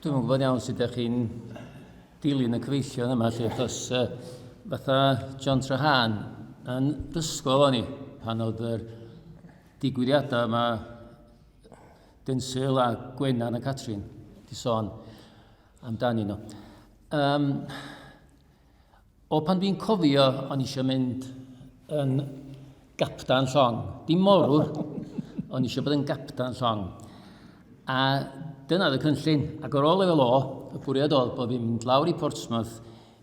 Dwi'n yn gwybod iawn sut ydych chi'n dilyn y cyfeillion yma, lle, achos fatha John Trahan yn ysgol o'n i, pan oedd yr digwyddiadau yma Denzil a Gwennan a Catrin di sôn amdani nhw. O pan dwi'n cofio, o'n i eisiau mynd yn gapdan llong. Dim morwr, o'n i eisiau bod yn gapdan llong. A dyna oedd y cynllun. Ac ar ôl lefel o, y bwriad oedd bod fi'n mynd lawr i Portsmouth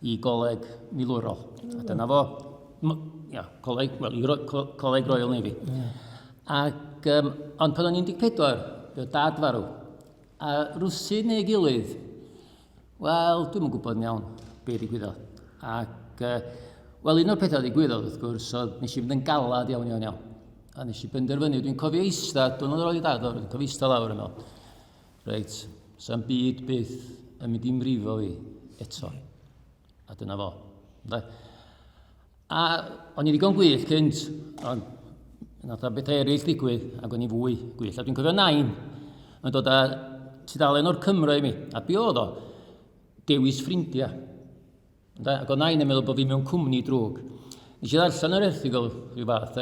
i goleg milwrol. A dyna fo, coleg Royal Navy. Ac, ond pan o'n 14, fe dad farw. A rwsyd neu gilydd, wel, dwi'n yn gwybod yn iawn be ddigwyddodd. Ac, wel, un o'r pethau ddigwyddodd, wrth gwrs, oedd nes i fynd yn galad iawn. A nes i benderfynu, dwi'n cofio eistedd, dwi'n oed i dad, dwi'n cofio eistedd lawr yn meddwl. Reit, sa'n byd byth yn mynd i'n mrifo fi eto. A dyna fo. A o'n i ddigon gwych cynt, ond nath o bethau eraill ddigwydd, ac o'n i fwy gwych. A dwi'n cofio nain yn dod â tudalen o'r Cymru i mi. A bi oedd o? Dewis ffrindiau. Ac o nain yn meddwl bod fi mewn cwmni drwg. Nes i ddarllen yr erthigol rhyw fath.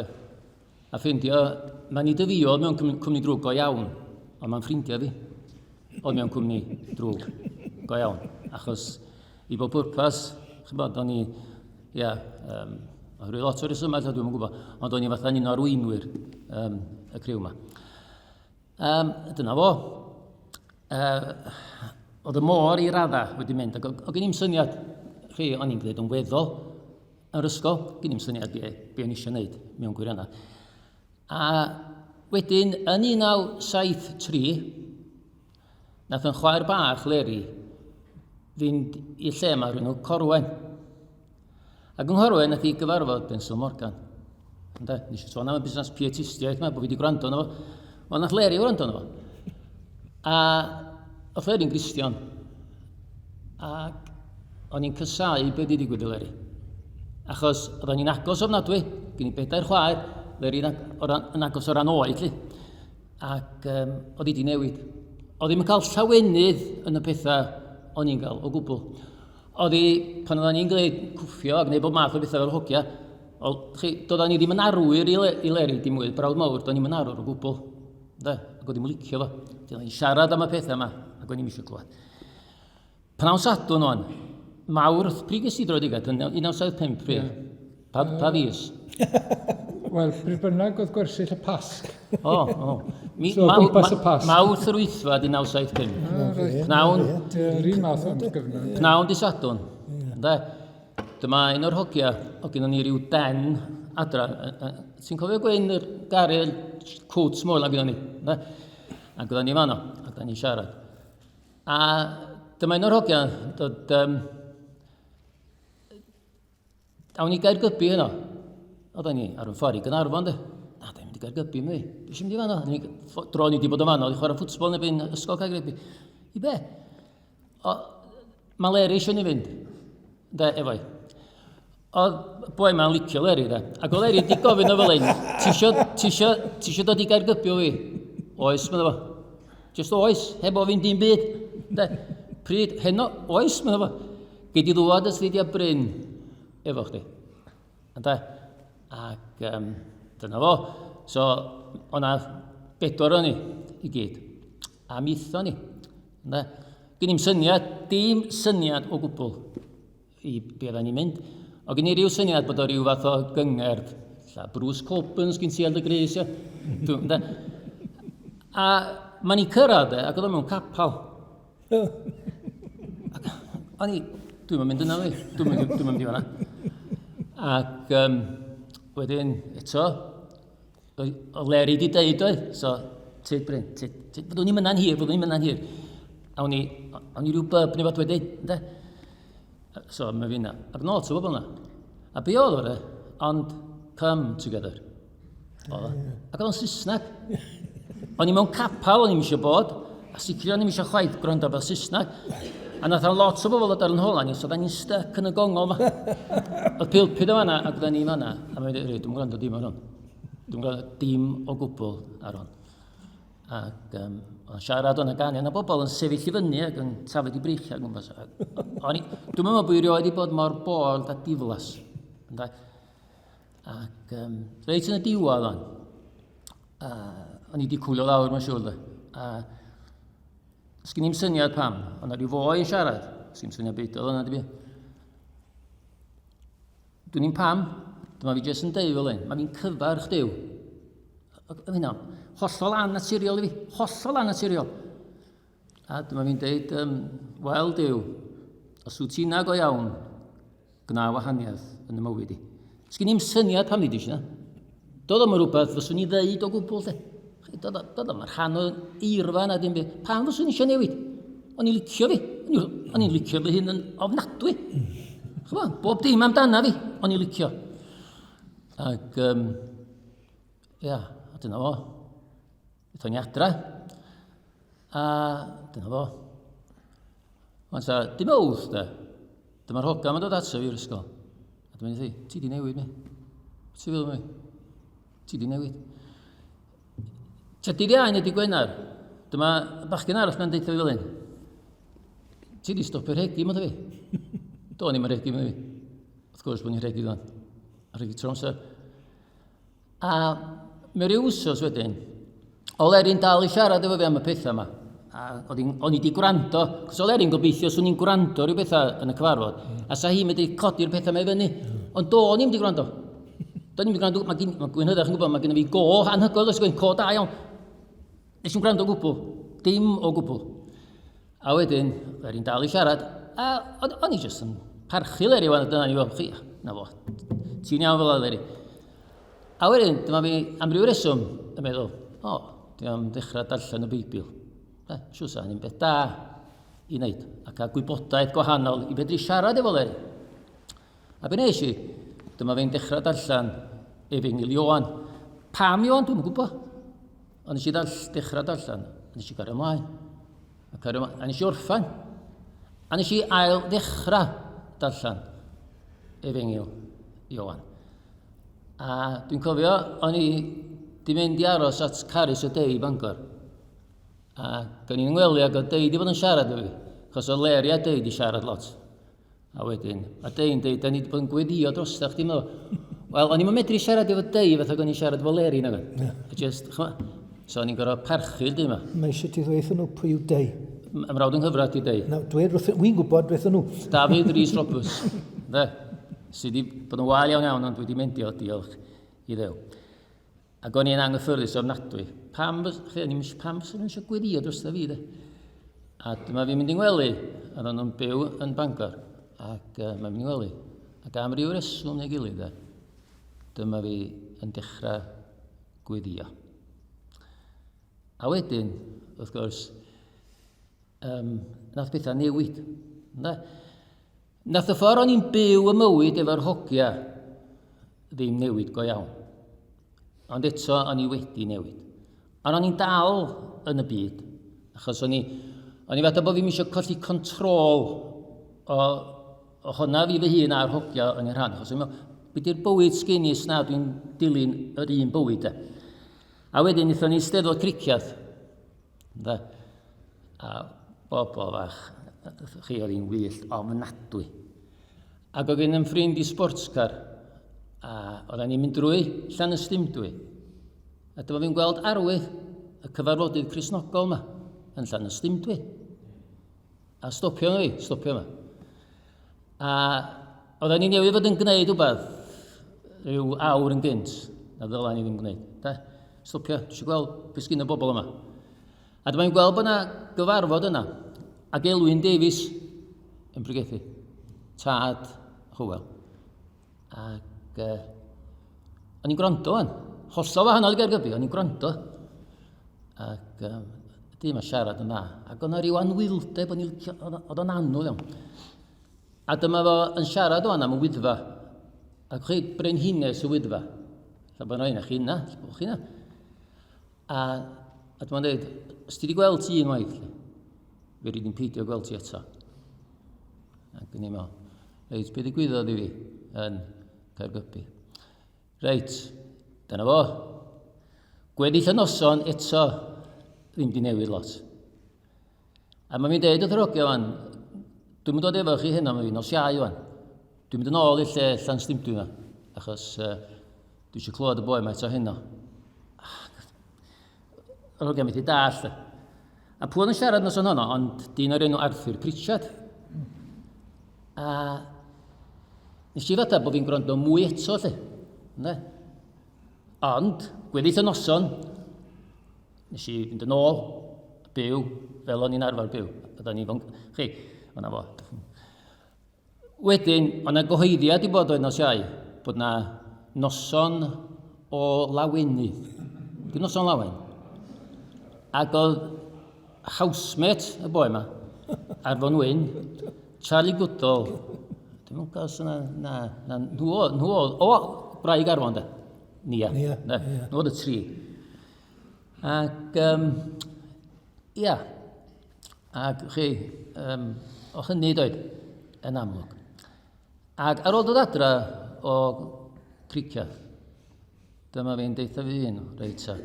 A ffrindio, mae'n i dyfio mewn cwmni drwg go iawn, ond mae'n ffrindiau fi. Oedd mewn cwmni drwg go iawn. Achos i bob pwrpas, chybod, o'n i, rhyw lot o'r resymau, dwi'n gwybod, ond o'n i fatha un o'r wynwyr y criw yma. Dyna fo. Oedd y môr i radda wedi mynd, ac o gen i'n syniad, o'n i'n gwneud yn weddol yr ysgol, gen i'n syniad be o'n eisiau gwneud mewn gwirionedd. A wedyn, yn 1973, nath yn chwaer bach Leri fynd i lle yma rhywun o Corwen. Ac yng Nghorwen nath i gyfarfod Denzil Morgan. Nes i sôn am y busnes pietistiaeth yma, bod fi wedi gwrando yno fo. Ond nath Leri gwrando yno fo. A oedd Leri'n Gristion. Ac o'n i'n cysau be wedi digwydd i Leri. Achos oedd o'n i'n agos ofnadwy, gen i 4 chwaer, Leri yn agos o ran oed. Ac oedd hi wedi newid. Oedd hi'n cael llawenydd yn y pethau o'n i'n cael o gwbl. Oedd hi, pan oedd ni'n gwneud cwffio ac gwneud bob math o bethau fel hogia, doedd ni ddim yn arwyr i Leri dim mwy, brawd mawr, doedd ni'n arwyr o gwbl. Ac oedd hi'n licio fo. Doedd ni'n siarad am y pethau yma, ac oedd ni'n eisiau clywed. Pan awn Sadwn o'n, Mawrth, pryd ges i droedigad, yn 1975 pryd? Pa fus? Wel, pryd bynnag oedd gwersyll y Pasg. Mawrth yr wythfad i 1975. Pnawn di Sadwn. Dyma un o'r hogia, o gynnon ni ryw den adra. Ti'n cofio Gwen yr garyl cwt smwl na gynnon ni? A gynnon ni fanno, a gynnon ni siarad. A dyma un o'r hogia, dod... Awn ni Gaergybi hynno. Oedden ni ar y ffordd i Gynarfon, de. Na, da ni'n mynd i Gaergybi, mi. Beth sy'n mynd i fanno? Dro ni wedi bod o fanno, i chwarae ffwtsbol neu byn ysgol Caergybi. I be? Mae Leri eisiau ni fynd. De, efo i. O, boi ma'n licio Leri, de. Ac o Leri di gofyn o fel ein, ti isio dod i Gaergybi o fi? Oes, medda fo. Just oes, heb o fynd i'n byd. De, pryd, heno, oes, medda fo. Gei di ddwad yslidiau Bryn efo chdi. Ac dyna fo. So, o'na 4 o'n i i gyd. A mitho ni. Gen i'n syniad, dim syniad o gwbl i be oedden ni'n mynd. O gen i ryw syniad bod o ryw fath o gyngerd. Bruce Coppens gyn ti Eld y Gris, A ma'n i cyrraedd ac oedd o mewn capal. O'n i, dwi'n mynd yna fi. Dwi'n mynd i fanna. Ac wedyn, eto, o Leri di deud oedd, so, tyd Bryn, fyddwn ni'n mynna'n hir. Awn ni ryw bub neu fath wedi, ynddo? So, mae fi yna. Ac nôl to bobl yna. A be oedd o'r ond come together. Ac oedd o'n Saesneg. O'n i mewn capal, o'n i'n eisiau bod, a sicr o'n i'n eisiau chwaith gwrando fel Saesneg. A nath lot o bobl ar yn hola ni, so da ni'n stuck yn y gongol yma. Oedd pilpid o fanna, ac da ni fanna. A mae'n dweud, dwi'n gwrando dim ar hwn. Dwi'n gwrando dim o gwbl ar hwn. Ac o'n siarad o'n ganion a bobl yn sefyll i fyny ac yn tafod i breichiau gwmpas. Dwi'n meddwl bod i rioed i bod mor bored a diflas. Ac reit yn y diwedd o'n. O'n i wedi cwlio lawr mae'n siŵr. Sgyn i'n syniad pam. O'n rhyw foi yn siarad. Sgyn i'n syniad beth oedd hwnna di. Dwi'n i'n pam. Dyma fi jes yn deud fel un. Mae fi'n cyfarch Duw. Hynna, hollol annaturiol i fi. Hollol annaturiol. A dyma fi'n deud, wel Duw, os wyt ti'n ag o iawn, gna wahaniaeth yn y mywyd i. Sgyn i'n syniad pam ddys yna. Doedd o'm yn rhywbeth fyswn i ddeud o gwbl, Doedd o'm yn rhan o eirfa na dim byd. Pam fyswn i eisiau newid? O'n i'n licio fi. O'n i'n licio fy hyn yn ofnadwy. Bob dim amdana fi, o'n i'n licio. Ac, a dyna fo. Eithon ni adra. A dyna fo. Ond dim awdd, dyma'r hogan yn dod ato fi i'r ysgol. A dyma'n dweud, ti di newid mi. Ti fel mi? Ti di newid. Dydd Iau ydy Gwener. Dyma bachgen arall na'n deud fi fel un. Ti di stopio'r rhegi yma fi. Do ni'n rhegi yma fi. Wrth gwrs bod ni'n rhegi dwi'n. A rhegi tro amser. A mewn rhyw wsos wedyn, o Leryn dal i siarad efo fi am y pethau yma. A o'n i di gwrando, cos o Leryn gobeithio swn i'n gwrando rhyw bethau yn y cyfarfod. A sa hi wedi codi'r pethau yma i fyny. Ond do ni'n wedi gwrando. Do ni'n wedi gwrando, mae Gwynhyddach yn gwybod, mae gen i fi go anhygoel, oes gwyn co da iawn. Nes i'n gwrando o gwbl, dim o gwbl. A wedyn, Leryn dal i siarad, a o'n i jyst yn parchu Leri wan, dyna ni fel, chi, na fo, ti'n iawn fel Leri. A wedyn, dyma fi am ryw reswm yn meddwl, dwi'n am ddechrau darllen y Beibl. Siwr sa, ni'n beth da i wneud, a cael gwybodaeth gwahanol i fedru siarad efo Leri. A be nes i, dyma fi'n dechrau darllen Efengyl Ioan. Pam Ioan, dwi'n gwybod. Ond nes i dechrau darllen, a nes i gario ymlaen. A nes i orffan. A nes i ail ddechrau darllen Efengyl Ioan. A dwi'n cofio, o'n i di mynd i aros at Caris y Dei i Bangor. A gan i'n ngwely ac o Dei di bod yn siarad efo fi. Chos o Leri a Dei di siarad lot. A wedyn, a Dei'n deud, da ni di bod yn gweddio drostach, ti'n meddwl. Wel, o'n i'n medru siarad efo Dei fatha o'n i'n siarad efo Leri na fe. Just, so o'n i'n gorfod parchu'r dim yma. Mae eisiau ti ddweud nhw pwy yw Dei? Ymrawd yng Nghyfrad i Dei. Wy'n gwybod dweud nhw. David Rhys Roberts. Sydd wedi bod yn wael iawn, ond wedi mendio diolch i Ddew. Ac o'n i'n anghyffyrddus ofnadwy. Pam sy'n eisiau gweddio dros da fi, de? A dyma fi'n mynd i'n wely, a o'n nhw'n byw yn Bangor. Ac mae'n mynd i'n wely. Ac am ryw reswm neu gilydd, dyma fi yn dechrau gweddio. A wedyn, wrth gwrs, nath bethau newid. Nath y ffordd o'n i'n byw y mywyd efo'r hogia ddim newid go iawn. Ond eto o'n i wedi newid. Ond o'n i'n dal yn y byd, achos o'n i fath o bod fi'n eisiau colli control o honna fi fy hun a'r hogia yn ei rhan. Achos o'n i'n meddwl, beth yw'r bywyd sgen i sna dwi'n dilyn yr un bywyd. A wedyn eithon ni steddfod criciaeth. A bobl fach, chi oedd hi'n wyllt ofnadwy. Ac oedd gen yn ffrind i sportscar, a oedden ni'n mynd drwy Llan y Stumdwy. A dyma fi'n gweld arwydd y cyfarfodydd Cristnogol yma yn Llan y Stumdwy. A stopio yma. A oedden ni'n newydd fod yn gwneud rhywbeth rhyw awr yn gynt, na ddylan ni ddim gwneud. Stopio, dwi eisiau gweld beth sgyn y bobl yma. A dyma fi'n gweld bod yna gyfarfod yna, ac Elwyn Davies yn Pregethu, tad Hywel. Ac o'n i'n gwrando fan, hollol wahanol i Gaergybi, o'n i'n gwrando. Ac dim a siarad yna, ac o'na ryw anwyldeb, oedd o'n anodd iawn. A dyma fo yn siarad o'n am y wyddfa, ac chi Bryn Hines y wyddfa. Lla bod yna chi yna, chi yna. A dyma'n dweud, os ti wedi gweld ti unwaith, fe rydyn peidio gweld ti eto. Ac yn i'n meddwl, reit, beth ddigwyddodd i fi yn Caergybi. Reit, dyna fo. Gweddill y noson eto ddim di newid lot. A mae'n mynd dweud y ddrogio fan, dwi'n mynd dod efo chi hynna mae fi nos iau fan. Dwi'n mynd yn ôl i'r lle llan stimdwi yma, achos dwi eisiau clywed y boi yma eto hynna. Yr ddrogio mynd i dall. A pwy yn siarad nos o'n hwnna, ond dyn o'r enw Arthur Pritchard. A nes i fadda bod fi'n gwrando mwy eto, lle. Ond, gweddill y noson, nes i fynd yn ôl, byw, fel o'n i'n arfer byw. Chi, o'na fo. Wedyn, o'na gyhoeddiad i bod oedd nos iau, bod na noson o lawenydd. Dwi'n noson lawen. Ac oedd housemate y boi yma, Arfon Wyn, Charlie Goodall, dwi'n mwyn gael syna, nhw oedd, Braig Arfon da, Nia, nhw oedd y tri. Ac, ac chi, o hynny doedd, yn amlwg. Ac ar ôl dod adra o cricia, dyma fi'n deitha fi hyn, reit ta,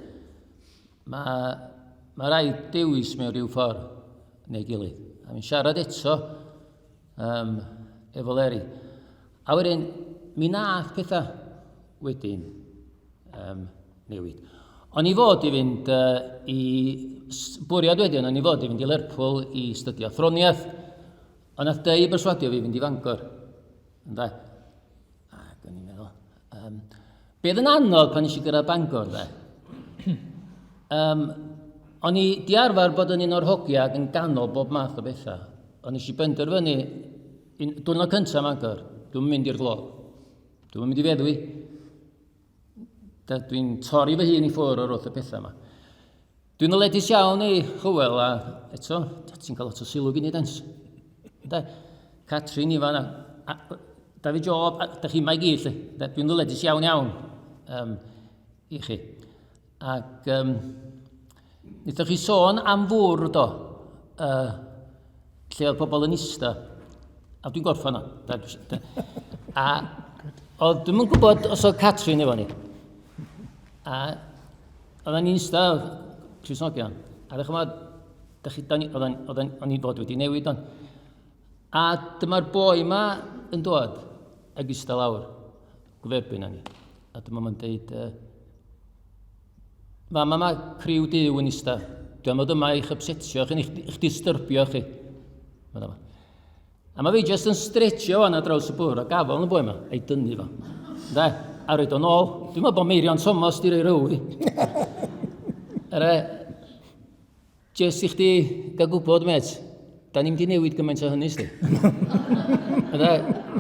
mae rhaid dewis mewn rhyw ffordd neu gilydd. A mi'n siarad eto efo Leri. A wedyn, mi nath pethau wedyn newid. O'n i fod i fynd i bwriad wedyn, o'n i fod i fynd i Lerpwl i studio athroniaeth. Ond nath deu berswadio fi fynd i Fangor. Ynda? Ac o'n i'n meddwl. Beth yn anodd pan eisiau gyrraedd Bangor, de? O'n i di arfer bod yn un o'r hogia ac yn ganol bob math o bethau. O'n eisiau benderfynu, diwrnod cyntaf Mangor, dwi'n mynd i'r glo. Dwi'n mynd i feddwi. Dwi'n torri fy hun i ffwrdd o'r wrth y pethau yma. Dwi'n oledus iawn i Hywel a eto, ti'n cael lot o sylw gyn i dens. Catrin i fan, da fi job, da chi mae gyd. Dwi'n oledus iawn i chi. Ac wnaethoch chi sôn am fwrdd o, lle oedd pobl yn ista, a dwi'n gorffan o. A dwi'n mynd gwybod os oedd Catrin efo ni. A oedden ni'n ista, Crisnogion, a o'n i fod wedi newid o'n. A dyma'r boi yma yn dod ag ista lawr, gwyferbyn â ni. A dyma ma'n deud, Mama, criw diw yn ista. Dwi'n meddwl yma i'ch upsetio chi, i'ch disturbio chi. A mae fi jyst yn stretchio fan a draws y bwr a gafel yn y boi yma, a'i dynnu fo. A roed o'n ôl. Dwi'n meddwl bod Meirion Thomas di roi rhyw fi. Jyst i chdi gael gwybod, met, da ni'n di newid gymaint o hynny, sti.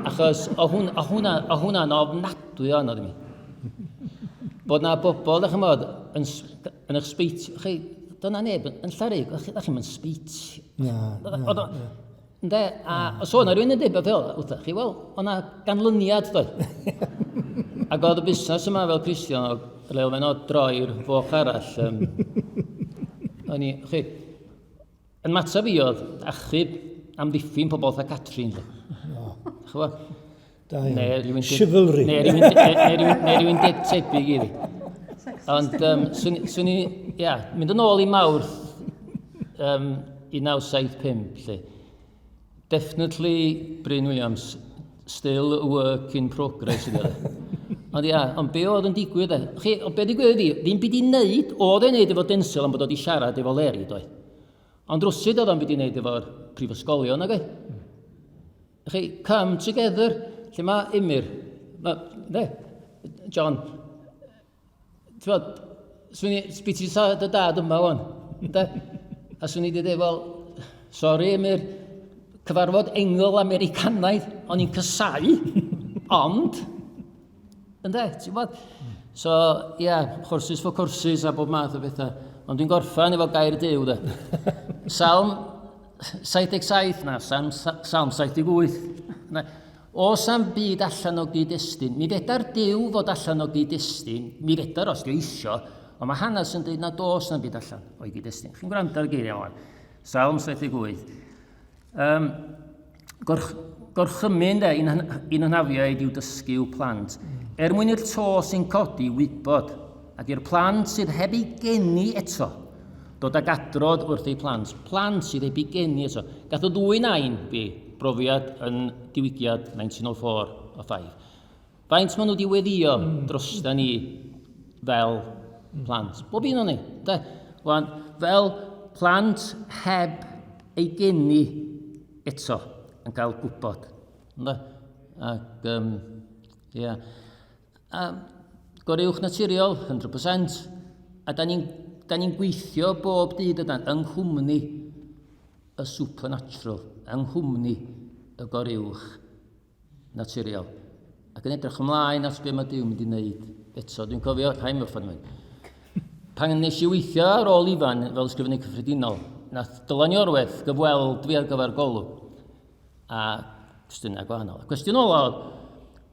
Achos o hwnna'n ofnadwy o anodd i mi. Bod na bobl, ddech chymod, yn eich speech, chi, do'na neb, yn Llarig, ddech chi'n mynd speech. Na. A os o'na rhywun yn dweud fel, wrthach chi, wel, o'na ganlyniad, doedd. Ac oedd y busnes yma fel Christian, o elfen o droi'r foch arall. O'n i, chi, yn matab fi oedd achub am ddiffyn pobl tha Catrin. Chwa? Chivalry. Neu rhywun tebyg i fi. Ond, swn i, mynd yn ôl i Mawrth 1975, lle. Definitely Bryn Williams, still a work in progress. Ond be oedd yn digwydd? Ond be digwydd fi, ddim byd i wneud, oedd e'n wneud efo Densel am bod oedd i siarad efo Leri, doedd. Ond rwsyd oedd o'n byd i wneud efo'r prifysgolion, ag e. Come together. Lle mae Emyr, John, ti'n fod, swn i sbiti sa dy dad yma wan, a swn i di dweud, wel, sori Emyr, cyfarfod engl Americanaidd, o'n i'n cysau, ond, ti'n fod? So, chwrsus for cwrsus a bob math o bethau, ond dwi'n gorffan efo gair Duw, Psalm 77, Psalm 78, Os am byd allan o gyd-destun, mi fedar Duw fod allan o gyd-destun, mi fedar os diw isio, ond mae hanes yn dweud na dos na'n byd allan o gyd-destun. Chi'n gwrando ar geiriau o'n. Psalm 78. Gorchymyn un anafiaid i'w dysgu i'w plant, mwyn i'r to sy'n codi wybod, ac i'r plant sydd heb ei geni eto, dod ag adrodd wrth ei plant. Plant sydd ei bigeni eto. Gath o 2 nain fi, brofiad yn diwygiad 1904 o 5. Faint maen nhw wedi weddio drosda ni fel plant. Bob un o'n ni. Wan, fel plant heb ei geni eto yn cael gwybod. Ac, ia. Goruwch naturiol, 100%. A da ni'n gweithio bob dydd ydan yng nghwmni y supernatural, yng nghwmni y goruwch naturiol. Ac yn edrych ymlaen at be mae Duw mynd i wneud eto. Dwi'n cofio, rhaid mewn ffordd mewn. Pan nes i weithio ar ôl ifan fel ysgrifennu cyffredinol, nath Dylan Iorwerth gyfweld fi ar gyfer golwg. A cwestiynau gwahanol. Cwestiwn ola oedd,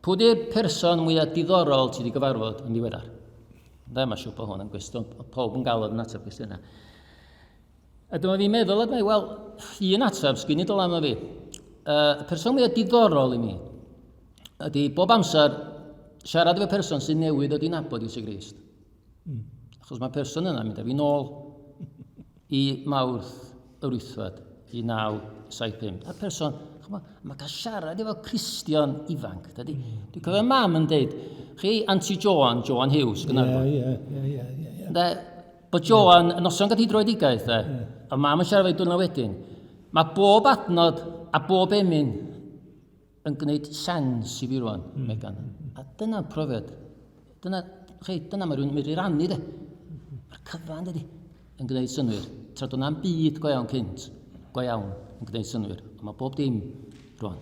pwy di'r person mwyaf diddorol ti wedi gyfarfod yn ddiweddar? Mae siŵr bod hwn yn gwestiwn, pob yn gael yn ateb cwestiynau. A dyma fi'n meddwl, wel, un ateb sgyn i Dylan yma fi. Y person mwyaf diddorol i mi ydy bob amser siarad efo person sy'n newydd o di nabod Iesu Grist. Achos mae person yna mynd â fi nôl i Mawrth yr Wythfed, i 975. A person, mae cael siarad efo Cristion ifanc. Dwi'n cofio mam yn deud, chi Aunty Joan Hughes, Gynarfon. Ie. Bod Joan yn noson cathedroedigaeth, a mam yn siarad efo diwrnod wedyn. Mae bob adnod a bob emyn yn gwneud sens i fi rwan, Megan. A dyna'r profiad. Dyna mae rhywun yn mynd i rannu, de. Mae'r cyfan, dydi, yn gwneud synwyr. Tra do'n na'm byd go iawn cynt, go iawn yn gwneud synwyr. Ond mae bob dim rwan.